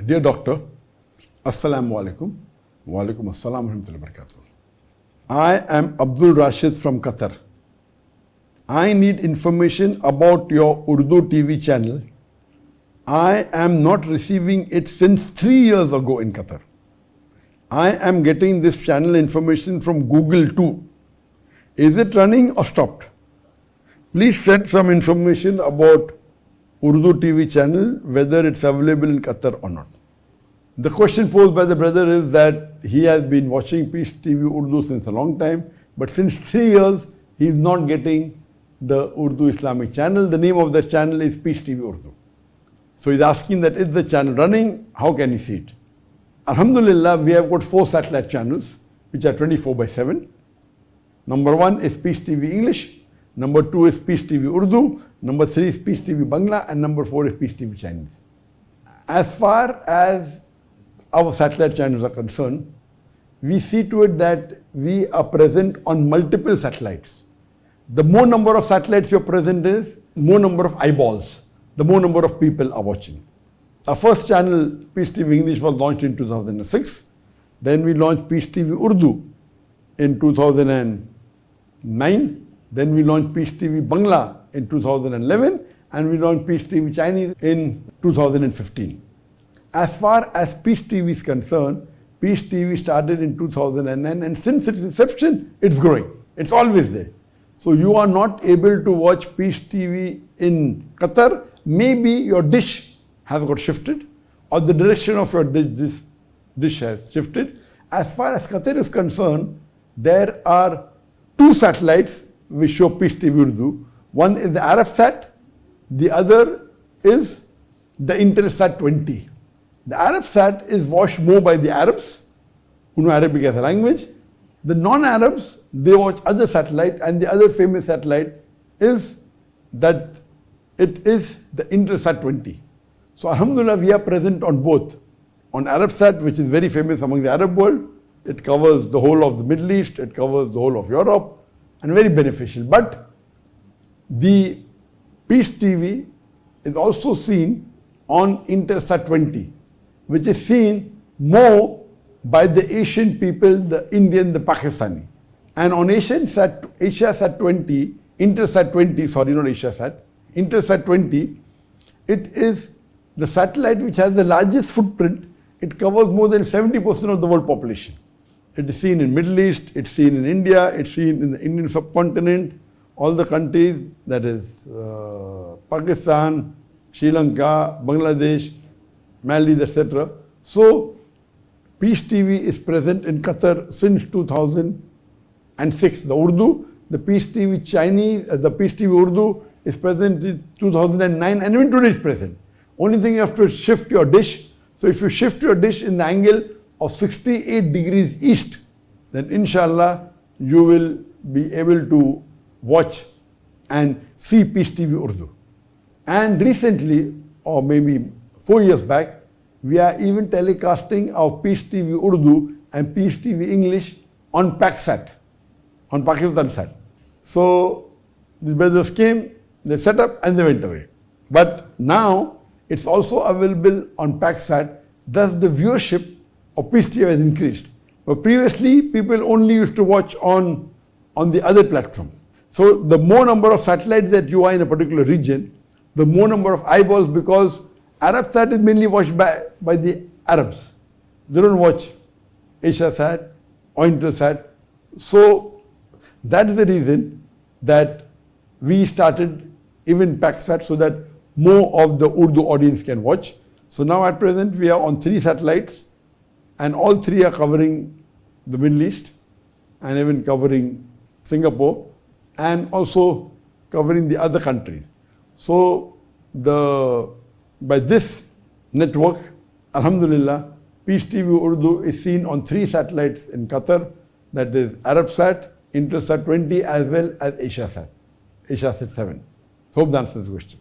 Dear Doctor, Assalamu alaikum. Wa alaikum assalam wa rahmatullahi wa barakatuh. I am Abdul Rashid from Qatar. I need information about your Urdu TV channel. I am not receiving it since 3 years ago in Qatar. I am getting this channel information from Google too. Is it running or stopped? Please send some information about Urdu TV channel, whether it's available in Qatar or not. The question posed by the brother is that he has been watching Peace TV Urdu since a long time, but since 3 years, he is not getting the Urdu Islamic channel. The name of the channel is Peace TV Urdu. So he's asking that, is the channel running? How can he see it? Alhamdulillah, we have got 4 satellite channels, which are 24/7. Number 1 is Peace TV English. Number 2 is Peace TV Urdu. Number 3 is Peace TV Bangla. And number 4 is Peace TV Chinese. As far as our satellite channels are concerned, we see to it that we are present on multiple satellites. The more number of satellites you're present is, more number of eyeballs, the more number of people are watching. Our first channel, Peace TV English, was launched in 2006. Then we launched Peace TV Urdu in 2009. Then we launched Peace TV Bangla in 2011. And we launched Peace TV Chinese in 2015. As far as Peace TV is concerned, Peace TV started in 2009, and since its inception, it's growing. It's always there. So you are not able to watch Peace TV in Qatar. Maybe your dish has got shifted, or the direction of your dish has shifted. As far as Qatar is concerned, there are 2 satellites which show Peace TV Urdu. One is the Arabsat, the other is the Intelsat 20. The Arabsat is watched more by the Arabs, who know Arabic as a language. The non-Arabs, they watch other satellite, and the other famous satellite is that it is the Intelsat 20. So Alhamdulillah, we are present on both. On Arabsat, which is very famous among the Arab world, it covers the whole of the Middle East, it covers the whole of Europe, and very beneficial. But the Peace TV is also seen on Intelsat 20, which is seen more by the Asian people, the Indian, the Pakistani. And on Asiasat 20, Intelsat 20, sorry, not Asiasat, Intelsat 20, it is the satellite which has the largest footprint. It covers more than 70% of the world population. It is seen in Middle East, it's seen in India, it's seen in the Indian subcontinent, all the countries, that is Pakistan, Sri Lanka, Bangladesh, Maldives, etc. So Peace TV is present in Qatar since 2006. The Urdu, the Peace TV Chinese, the Peace TV Urdu is present in 2009, and even today is present. Only thing, you have to shift your dish. So if you shift your dish in the angle of 68 degrees east, then inshallah you will be able to watch and see Peace TV Urdu. And recently, or maybe 4 years back, we are even telecasting our Peace TV Urdu and Peace TV English on PakSat, on Pakistan Sat. So the brothers came, they set up, and they went away. But now it's also available on PakSat. Thus the viewership of Peace TV has increased. But previously, people only used to watch on the other platform. So the more number of satellites that you are in a particular region, the more number of eyeballs, because Arabsat is mainly watched by the Arabs. They don't watch Asiasat or Intelsat. So that is the reason that we started even PakSat, so that more of the Urdu audience can watch. So now at present, we are on 3 satellites, and all 3 are covering the Middle East, and even covering Singapore, and also covering the other countries. So by this network, Alhamdulillah, Peace TV Urdu is seen on 3 satellites in Qatar, that is Arabsat, Intelsat 20, as well as Asiasat 7. Hope that answers the question.